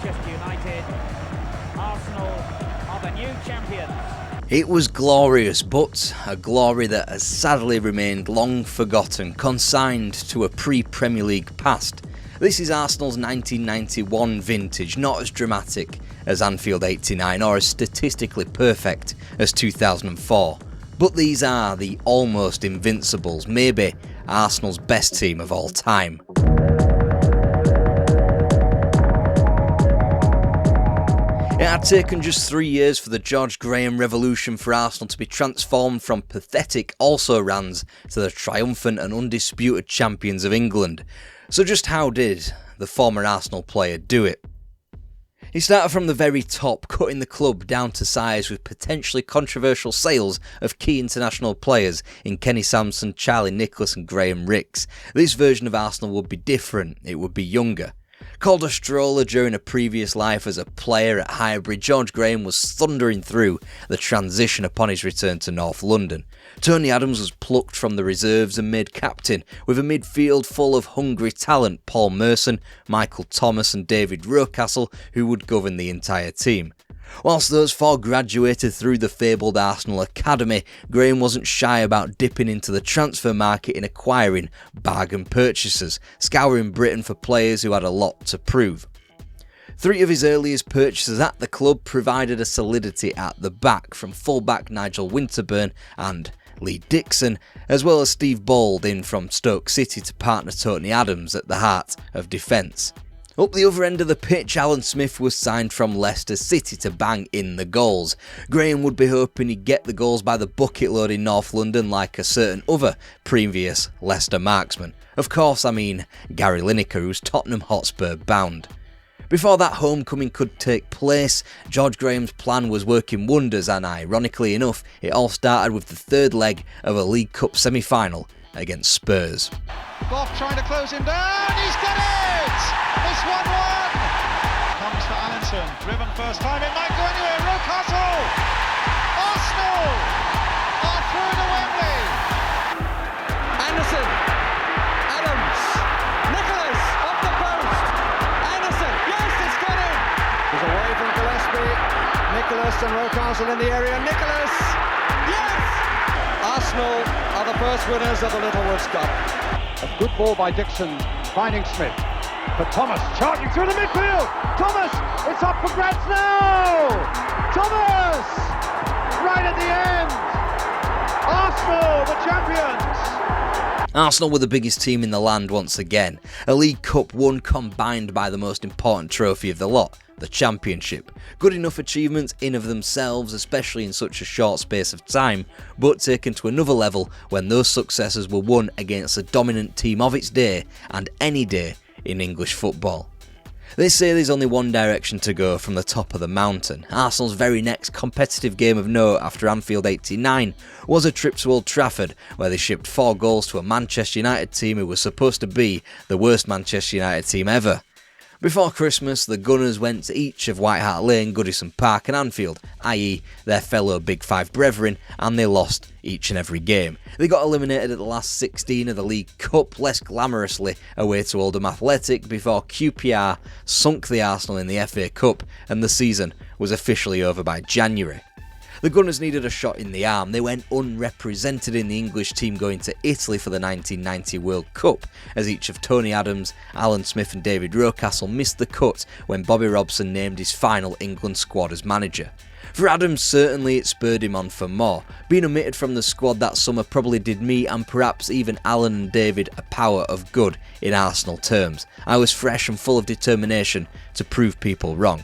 Manchester United. Arsenal are the new champions. It was glorious, but a glory that has sadly remained long forgotten, consigned to a pre-Premier League past. This is Arsenal's 1991 vintage, not as dramatic as Anfield 89 or as statistically perfect as 2004. But these are the Almost Invincibles, maybe Arsenal's best team of all time. It had taken just 3 years for the George Graham revolution for Arsenal to be transformed from pathetic also-rans to the triumphant and undisputed champions of England. So just how did the former Arsenal player do it? He started from the very top, cutting the club down to size with potentially controversial sales of key international players in Kenny Sansom, Charlie Nicholas and Graham Rix. This version of Arsenal would be different, it would be younger. Called a stroller during a previous life as a player at Highbury, George Graham was thundering through the transition upon his return to North London. Tony Adams was plucked from the reserves and made captain, with a midfield full of hungry talent, Paul Merson, Michael Thomas and David Rocastle, who would govern the entire team. Whilst those four graduated through the fabled Arsenal Academy, Graham wasn't shy about dipping into the transfer market in acquiring bargain purchases, scouring Britain for players who had a lot to prove. 3 of his earliest purchases at the club provided a solidity at the back, from fullback Nigel Winterburn and Lee Dixon, as well as Steve Bold in from Stoke City to partner Tony Adams at the heart of defence. Up the other end of the pitch, Alan Smith was signed from Leicester City to bang in the goals. Graham would be hoping he'd get the goals by the bucket load in North London like a certain other previous Leicester marksman. Of course, I mean Gary Lineker, who's Tottenham Hotspur bound. Before that homecoming could take place, George Graham's plan was working wonders, and ironically enough, it all started with the third leg of a League Cup semi-final against Spurs. Goff trying to close him down, he's got it! It's 1-1! Comes for Allinson, driven first time, it might go anywhere, Rocastle! Arsenal are through to Wembley! Anderson, Adams, Nicholas, off the post, Anderson, yes, it's got in! He's away from Gillespie, Nicholas and Rocastle in the area, Nicholas! Yes! Arsenal are the first winners of the Littlewoods Cup. A good ball by Dixon, finding Smith. But Thomas charging through the midfield. Thomas, it's up for grabs now. Thomas, right at the end. Arsenal, the champions. Arsenal were the biggest team in the land once again. A League Cup won combined by the most important trophy of the lot, the Championship. Good enough achievements in of themselves, especially in such a short space of time, but taken to another level when those successes were won against a dominant team of its day and any day in English football. They say there's only one direction to go from the top of the mountain. Arsenal's very next competitive game of note after Anfield 89 was a trip to Old Trafford, where they shipped 4 goals to a Manchester United team who was supposed to be the worst Manchester United team ever. Before Christmas, the Gunners went to each of White Hart Lane, Goodison Park and Anfield, i.e. their fellow Big Five brethren, and they lost each and every game. They got eliminated at the last 16 of the League Cup, less glamorously away to Oldham Athletic, before QPR sunk the Arsenal in the FA Cup and the season was officially over by January. The Gunners needed a shot in the arm. They went unrepresented in the English team going to Italy for the 1990 World Cup, as each of Tony Adams, Alan Smith and David Rocastle missed the cut when Bobby Robson named his final England squad as manager. For Adams, certainly it spurred him on for more. Being omitted from the squad that summer probably did me and perhaps even Alan and David a power of good in Arsenal terms. I was fresh and full of determination to prove people wrong.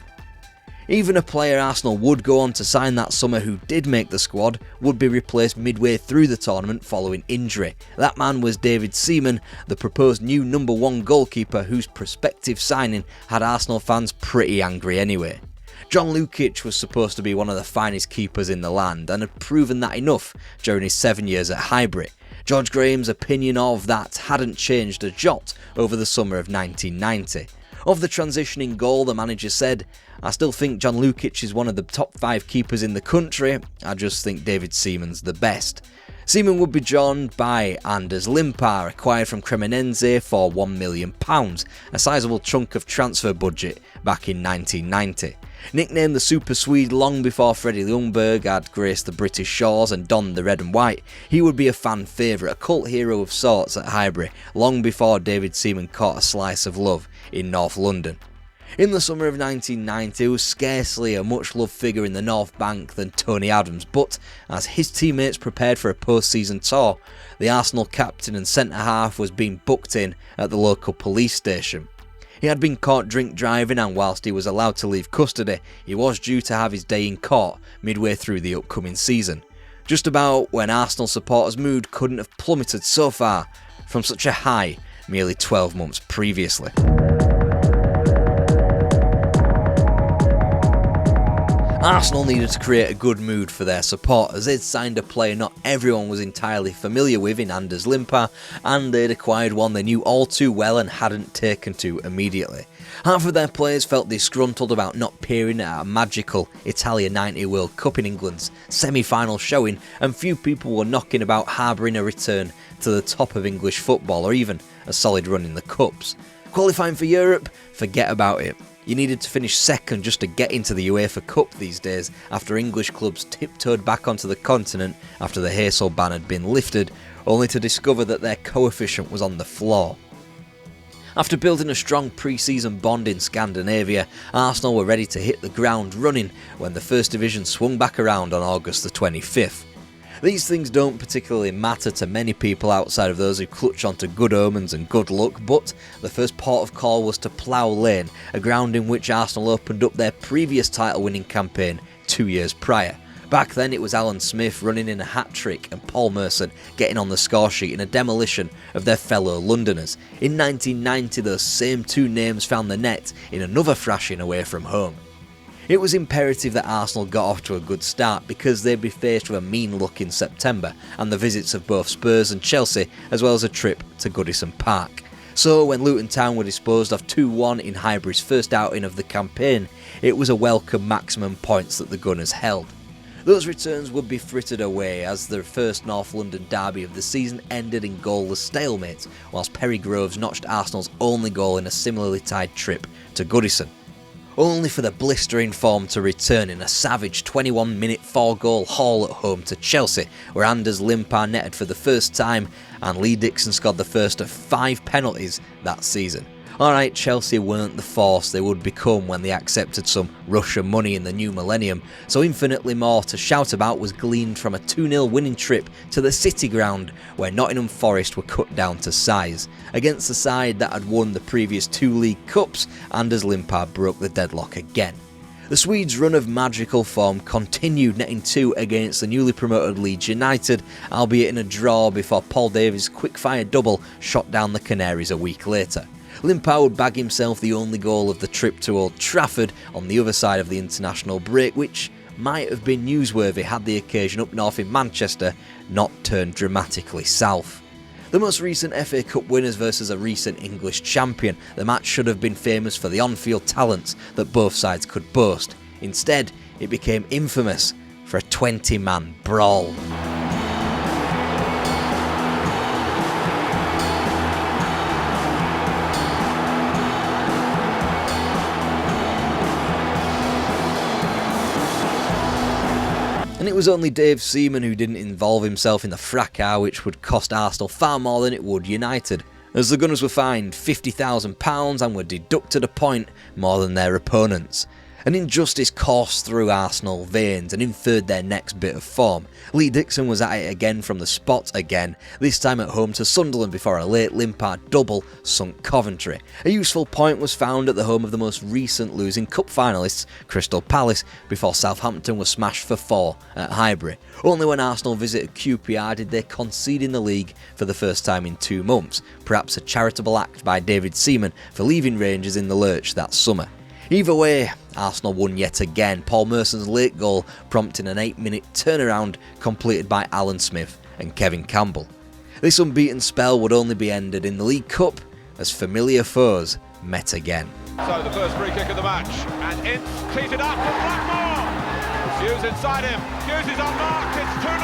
Even a player Arsenal would go on to sign that summer who did make the squad would be replaced midway through the tournament following injury. That man was David Seaman, the proposed new number 1 goalkeeper whose prospective signing had Arsenal fans pretty angry anyway. John Lukic was supposed to be one of the finest keepers in the land and had proven that enough during his 7 years at Highbury. George Graham's opinion of that hadn't changed a jot over the summer of 1990. Of the transitioning goal, the manager said, "I still think John Lukic is one of the top 5 keepers in the country, I just think David Seaman's the best." Sowman would be joined by Anders Limpar, acquired from Cremonense for £1 million, a sizable chunk of transfer budget back in 1990. Nicknamed the Super Swede long before Freddie Ljungberg had graced the British shores and donned the red and white, he would be a fan favourite, a cult hero of sorts at Highbury, long before David Sowman caught a slice of love in North London. In the summer of 1990, there was scarcely a much-loved figure in the North Bank than Tony Adams, but as his teammates prepared for a post-season tour, the Arsenal captain and centre-half was being booked in at the local police station. He had been caught drink driving, and whilst he was allowed to leave custody, he was due to have his day in court midway through the upcoming season. Just about when Arsenal supporters' mood couldn't have plummeted so far from such a high merely 12 months previously. Arsenal needed to create a good mood for their supporters. They'd signed a player not everyone was entirely familiar with in Anders Limpar, and they'd acquired one they knew all too well and hadn't taken to immediately. Half of their players felt disgruntled about not appearing at a magical Italia 90 World Cup in England's semi-final showing, and few people were knocking about harbouring a return to the top of English football or even a solid run in the Cups. Qualifying for Europe? Forget about it. You needed to finish second just to get into the UEFA Cup these days, after English clubs tiptoed back onto the continent after the Heysel ban had been lifted, only to discover that their coefficient was on the floor. After building a strong pre-season bond in Scandinavia, Arsenal were ready to hit the ground running when the First Division swung back around on August the 25th. These things don't particularly matter to many people outside of those who clutch onto good omens and good luck, but the first port of call was to Plough Lane, a ground in which Arsenal opened up their previous title-winning campaign 2 years prior. Back then it was Alan Smith running in a hat-trick and Paul Merson getting on the score sheet in a demolition of their fellow Londoners. In 1990 those same two names found the net in another thrashing away from home. It was imperative that Arsenal got off to a good start because they'd be faced with a mean look in September and the visits of both Spurs and Chelsea, as well as a trip to Goodison Park. So when Luton Town were disposed of 2-1 in Highbury's first outing of the campaign, it was a welcome maximum points that the Gunners held. Those returns would be frittered away as the first North London derby of the season ended in goalless stalemate, whilst Perry Groves notched Arsenal's only goal in a similarly tied trip to Goodison. Only for the blistering form to return in a savage 21-minute 4-goal haul at home to Chelsea, where Anders Limpar netted for the first time and Lee Dixon scored the first of 5 penalties that season. Alright, Chelsea weren't the force they would become when they accepted some Russian money in the new millennium, so infinitely more to shout about was gleaned from a 2-0 winning trip to the City Ground, where Nottingham Forest were cut down to size. Against the side that had won the previous 2 League Cups, Anders Limpar broke the deadlock again. The Swedes' run of magical form continued, netting 2 against the newly promoted Leeds United, albeit in a draw before Paul Davies' quick-fire double shot down the Canaries a week later. Limpar would bag himself the only goal of the trip to Old Trafford on the other side of the international break, which might have been newsworthy had the occasion up north in Manchester not turned dramatically south. The most recent FA Cup winners versus a recent English champion, the match should have been famous for the on-field talents that both sides could boast. Instead, it became infamous for a 20-man brawl. And it was only Dave Sowman who didn't involve himself in the fracas which would cost Arsenal far more than it would United, as the Gunners were fined £50,000 and were deducted a point more than their opponents. An injustice coursed through Arsenal veins and inferred their next bit of form. Lee Dixon was at it again from the spot again, this time at home to Sunderland before a late Limpar double sunk Coventry. A useful point was found at the home of the most recent losing cup finalists, Crystal Palace, before Southampton was smashed for 4 at Highbury. Only when Arsenal visited QPR did they concede in the league for the first time in 2 months, perhaps a charitable act by David Sowman for leaving Rangers in the lurch that summer. Either way, Arsenal won yet again, Paul Merson's late goal prompting an 8-minute turnaround completed by Alan Smith and Kevin Campbell. This unbeaten spell would only be ended in the League Cup as familiar foes met again. So the first free kick of the match, and Ince cleans it up for Blackmore. Hughes inside him. Hughes is unmarked. It's 2-0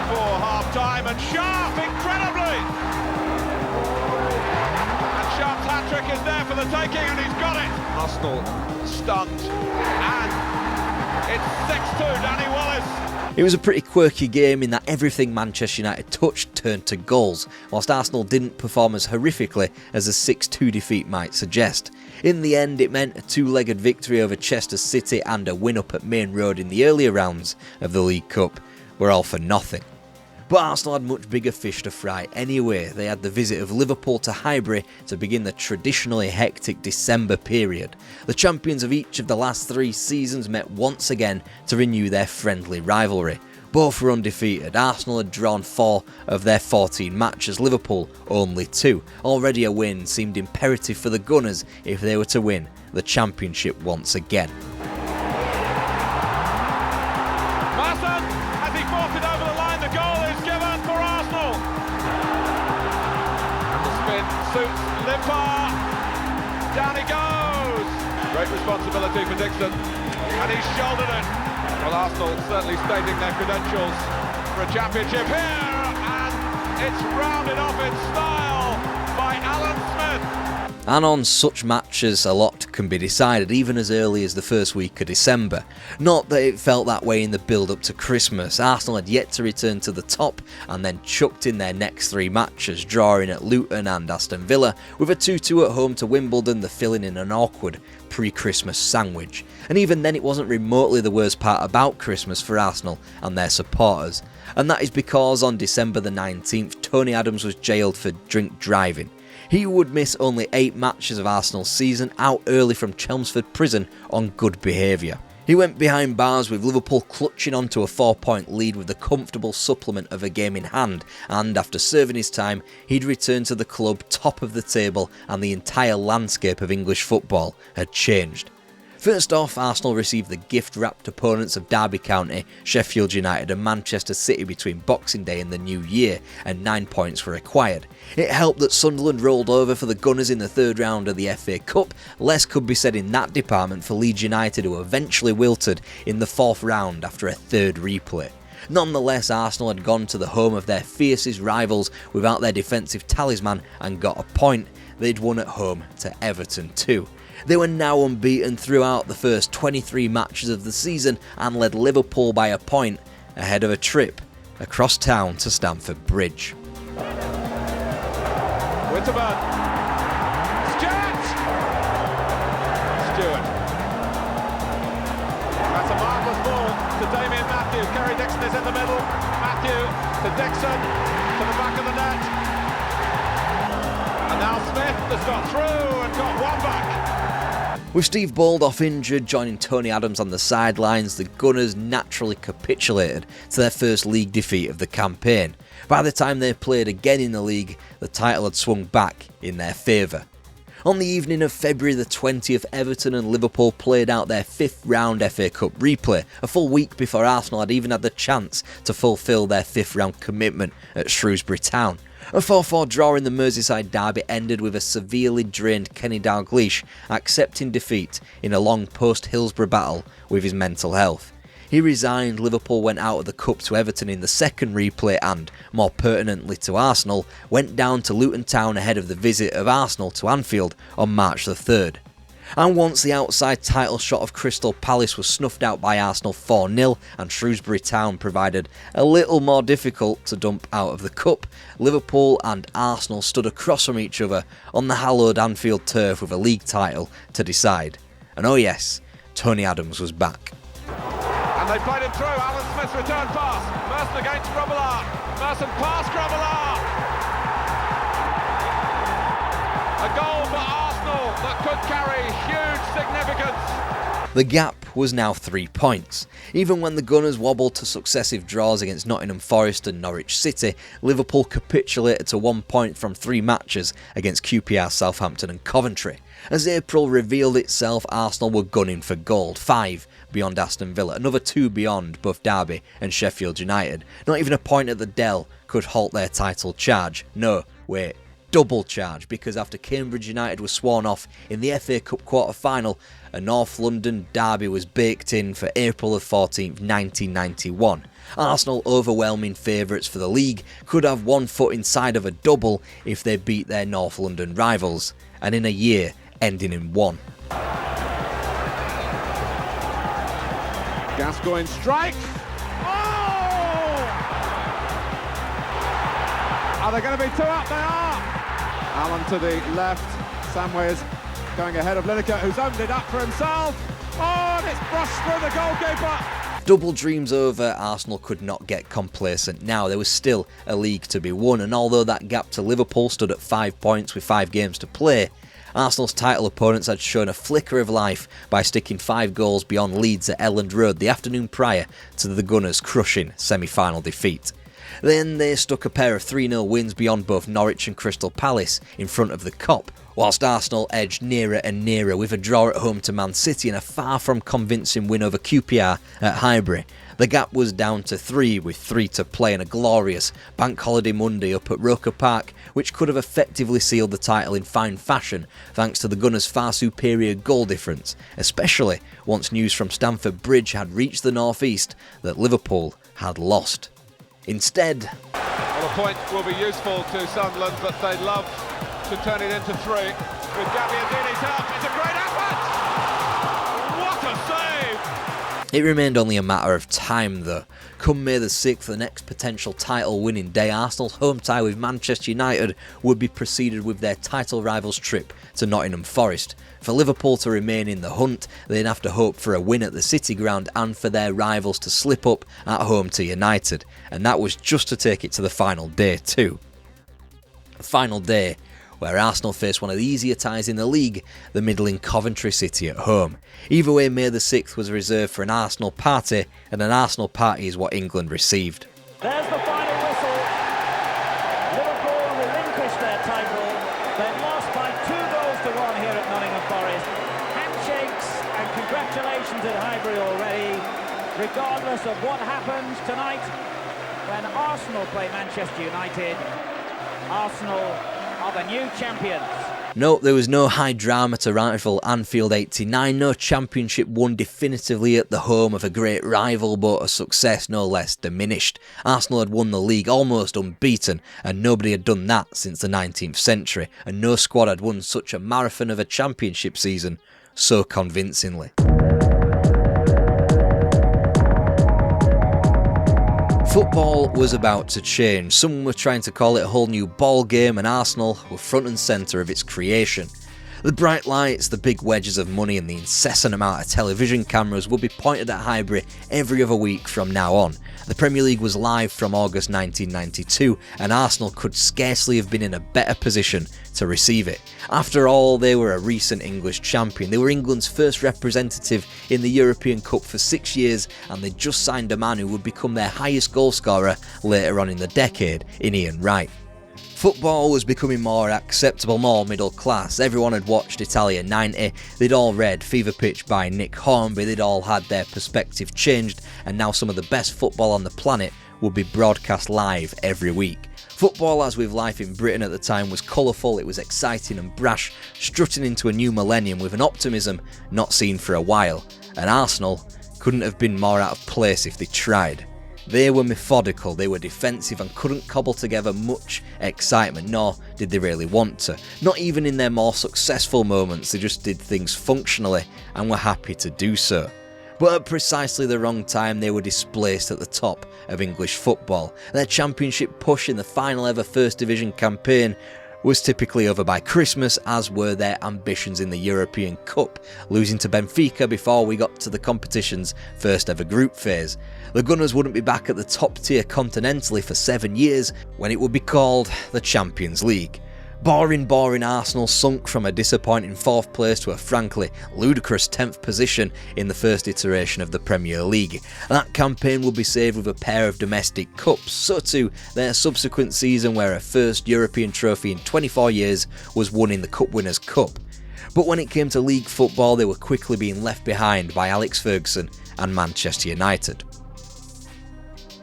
for half-time. And Sharp, incredibly! And Sharp's hat-trick is there for the taking, and he's got it. Arsenal stunned. And it's 6-2, Danny Wallace. It was a pretty quirky game in that everything Manchester United touched turned to goals, whilst Arsenal didn't perform as horrifically as a 6-2 defeat might suggest. In the end, it meant a two-legged victory over Chester City and a win up at Main Road in the earlier rounds of the League Cup were all for nothing. But Arsenal had much bigger fish to fry anyway. They had the visit of Liverpool to Highbury to begin the traditionally hectic December period. The champions of each of the last 3 seasons met once again to renew their friendly rivalry. Both were undefeated. Arsenal had drawn 4 of their 14 matches, Liverpool only 2. Already a win seemed imperative for the Gunners if they were to win the championship once again. Mangan, as he fought it over the line, the goal is given for Arsenal. The spin suits Limpar. Down he goes. Great responsibility for Dixon, and he's shouldered it. Well, Arsenal certainly stating their credentials for a championship here, and it's rounded off in style by Alan Smith. And on such matches, a lot can be decided even as early as the first week of December. Not that it felt that way in the build-up to Christmas. Arsenal had yet to return to the top and then chucked in their next 3 matches, drawing at Luton and Aston Villa, with a 2-2 at home to Wimbledon, the filling in an awkward pre-Christmas sandwich. And even then it wasn't remotely the worst part about Christmas for Arsenal and their supporters. And that is because on December the 19th, Tony Adams was jailed for drink driving. He would miss only 8 matches of Arsenal's season, out early from Chelmsford prison on good behaviour. He went behind bars with Liverpool clutching onto a 4-point lead with the comfortable supplement of a game in hand, and after serving his time, he'd returned to the club top of the table and the entire landscape of English football had changed. First off, Arsenal received the gift-wrapped opponents of Derby County, Sheffield United and Manchester City between Boxing Day and the New Year, and 9 points were acquired. It helped that Sunderland rolled over for the Gunners in the 3rd round of the FA Cup. Less could be said in that department for Leeds United, who eventually wilted in the 4th round after a 3rd replay. Nonetheless, Arsenal had gone to the home of their fiercest rivals without their defensive talisman and got a point. They'd won at home to Everton too. They were now unbeaten throughout the first 23 matches of the season and led Liverpool by a point ahead of a trip across town to Stamford Bridge. Winterburn. Stewart. That's a marvellous ball to Damien Matthew. Kerry Dixon is in the middle. Matthew to Dixon to the back of the net. And now Smith has got through and got one back. With Steve Baldoff injured, joining Tony Adams on the sidelines, the Gunners naturally capitulated to their first league defeat of the campaign. By the time they played again in the league, the title had swung back in their favour. On the evening of February the 20th, Everton and Liverpool played out their 5th round FA Cup replay, a full week before Arsenal had even had the chance to fulfil their 5th round commitment at Shrewsbury Town. A 4-4 draw in the Merseyside derby ended with a severely drained Kenny Dalglish accepting defeat in a long post-Hillsborough battle with his mental health. He resigned, Liverpool went out of the cup to Everton in the 2nd replay and, more pertinently to Arsenal, went down to Luton Town ahead of the visit of Arsenal to Anfield on March the 3rd. And once the outside title shot of Crystal Palace was snuffed out by Arsenal 4-0 and Shrewsbury Town provided a little more difficult to dump out of the cup, Liverpool and Arsenal stood across from each other on the hallowed Anfield turf with a league title to decide. And oh yes, Tony Adams was back. And they played him through. Alan Smith's return pass. Merson against Grobbelaar. Merson past Grobbelaar. A goal for Arsenal that could carry huge significance. The gap was now 3 points. Even when the Gunners wobbled to successive draws against Nottingham Forest and Norwich City, Liverpool capitulated to 1 point from 3 matches against QPR, Southampton and Coventry. As April revealed itself, Arsenal were gunning for gold, 5 beyond Aston Villa, another 2 beyond both Derby and Sheffield United. Not even a point at the Dell could halt their title charge. No, wait, double charge because after Cambridge United was sworn off in the FA Cup quarter-final, a North London derby was baked in for April 14th, 1991. Arsenal, overwhelming favourites for the league, could have one foot inside of a double if they beat their North London rivals, and in a year ending in one. Gascoigne strikes. Oh! Are there going to be two up? They are! Allen to the left. Samways going ahead of Lineker, who's opened it up for himself. Oh, and it's brushed through the goalkeeper. Double dreams over, Arsenal could not get complacent. Now there was still a league to be won, and although that gap to Liverpool stood at 5 points with 5 games to play, Arsenal's title opponents had shown a flicker of life by sticking 5 goals beyond Leeds at Elland Road the afternoon prior to the Gunners' crushing semi-final defeat. Then they stuck a pair of 3-0 wins beyond both Norwich and Crystal Palace in front of the Kop, whilst Arsenal edged nearer and nearer with a draw at home to Man City and a far from convincing win over QPR at Highbury. The gap was down to 3 with 3 to play and a glorious Bank Holiday Monday up at Roker Park, which could have effectively sealed the title in fine fashion thanks to the Gunners' far superior goal difference, especially once news from Stamford Bridge had reached the North East that Liverpool had lost. Instead, Well, a point will be useful to Sunderland, but they'd love to turn it into 3. With Gabbiadini's help, it's a great effort! What a save! it remained only a matter of time though. Come May the 6th, the next potential title winning day, Arsenal's home tie with Manchester United would be preceded with their title rivals trip to Nottingham Forest. For Liverpool to remain in the hunt, they'd have to hope for a win at the City Ground and for their rivals to slip up at home to United, and that was just to take it to the final day too. The final day where Arsenal faced one of the easier ties in the league, the middling Coventry City at home. Either way, May the 6th was reserved for an Arsenal party, and an Arsenal party is what England received. There's the final whistle. Liverpool relinquish their title. They've lost by 2-1 here at Nottingham Forest. Handshakes and congratulations at Highbury already, regardless of what happens tonight when Arsenal play Manchester United. Arsenal are the new champions. No, there was no high drama to rival Anfield 89, no championship won definitively at the home of a great rival, but a success no less diminished. Arsenal had won the league almost unbeaten, and nobody had done that since the 19th century, and no squad had won such a marathon of a championship season so convincingly. Football was about to change. Some were trying to call it a whole new ball game, and Arsenal were front and centre of its creation. The bright lights, the big wedges of money and the incessant amount of television cameras would be pointed at Highbury every other week from now on. The Premier League was live from August 1992, and Arsenal could scarcely have been in a better position to receive it. After all, they were a recent English champion. They were England's first representative in the European Cup for 6 years, and they just signed a man who would become their highest goal scorer later on in the decade, in Ian Wright. Football was becoming more acceptable, more middle class. Everyone had watched Italia 90, they'd all read Fever Pitch by Nick Hornby, they'd all had their perspective changed, and now some of the best football on the planet would be broadcast live every week. Football, as with life in Britain at the time, was colourful, it was exciting and brash, strutting into a new millennium with an optimism not seen for a while, and Arsenal couldn't have been more out of place if they tried. They were methodical, they were defensive and couldn't cobble together much excitement, nor did they really want to. Not even in their more successful moments, they just did things functionally and were happy to do so. But at precisely the wrong time, they were displaced at the top of English football. Their championship push in the final ever First Division campaign was typically over by Christmas, as were their ambitions in the European Cup, losing to Benfica before we got to the competition's first ever group phase. The Gunners wouldn't be back at the top tier continentally for 7 years, when it would be called the Champions League. Boring Arsenal sunk from a disappointing 4th place to a frankly ludicrous 10th position in the first iteration of the Premier League. That campaign would be saved with a pair of domestic cups, so too their subsequent season where a first European trophy in 24 years was won in the Cup Winners' Cup. But when it came to league football, they were quickly being left behind by Alex Ferguson and Manchester United.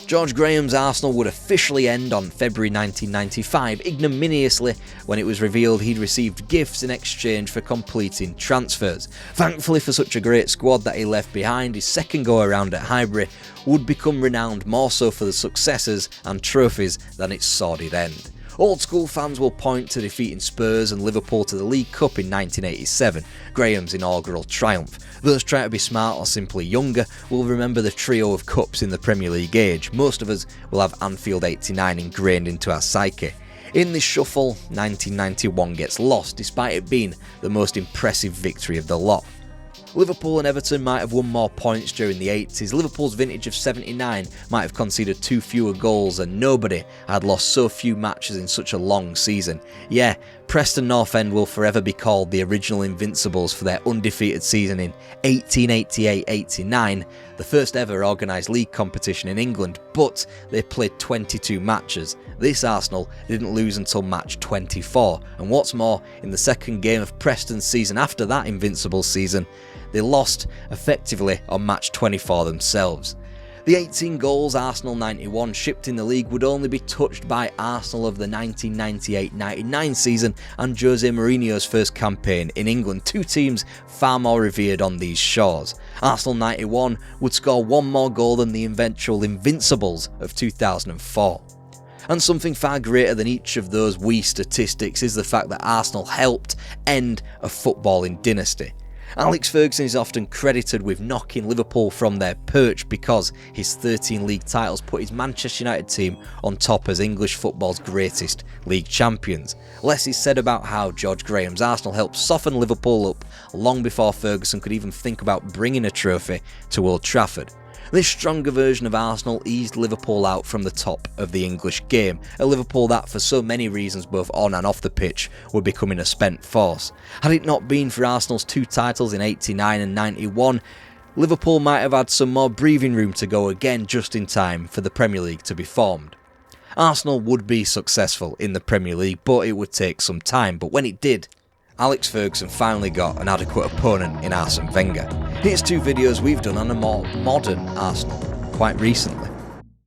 George Graham's Arsenal would officially end on February 1995, ignominiously, when it was revealed he'd received gifts in exchange for completing transfers. Thankfully for such a great squad that he left behind, his second go-around at Highbury would become renowned more so for the successes and trophies than its sordid end. Old school fans will point to defeating Spurs and Liverpool to the League Cup in 1987, Graham's inaugural triumph. Those trying to be smart or simply younger will remember the trio of cups in the Premier League age. Most of us will have Anfield 89 ingrained into our psyche. In this shuffle, 1991 gets lost despite it being the most impressive victory of the lot. Liverpool and Everton might have won more points during the 80s, Liverpool's vintage of 79 might have conceded 2 fewer goals, and nobody had lost so few matches in such a long season. Yeah, Preston North End will forever be called the original Invincibles for their undefeated season in 1888-89, the first ever organised league competition in England, but they played 22 matches. This Arsenal didn't lose until match 24, and what's more, in the second game of Preston's season after that Invincible season, they lost effectively on match 24 themselves. The 18 goals Arsenal 91 shipped in the league would only be touched by Arsenal of the 1998-99 season and Jose Mourinho's first campaign in England, two teams far more revered on these shores. Arsenal 91 would score one more goal than the eventual Invincibles of 2004. And something far greater than each of those wee statistics is the fact that Arsenal helped end a footballing dynasty. Alex Ferguson is often credited with knocking Liverpool from their perch because his 13 league titles put his Manchester United team on top as English football's greatest league champions. Less is said about how George Graham's Arsenal helped soften Liverpool up long before Ferguson could even think about bringing a trophy to Old Trafford. This stronger version of Arsenal eased Liverpool out from the top of the English game, a Liverpool that for so many reasons both on and off the pitch were becoming a spent force. Had it not been for Arsenal's 2 titles in 89 and 91, Liverpool might have had some more breathing room to go again just in time for the Premier League to be formed. Arsenal would be successful in the Premier League, but it would take some time, but when it did, Alex Ferguson finally got an adequate opponent in Arsene Wenger. Here's 2 videos we've done on a more modern Arsenal quite recently.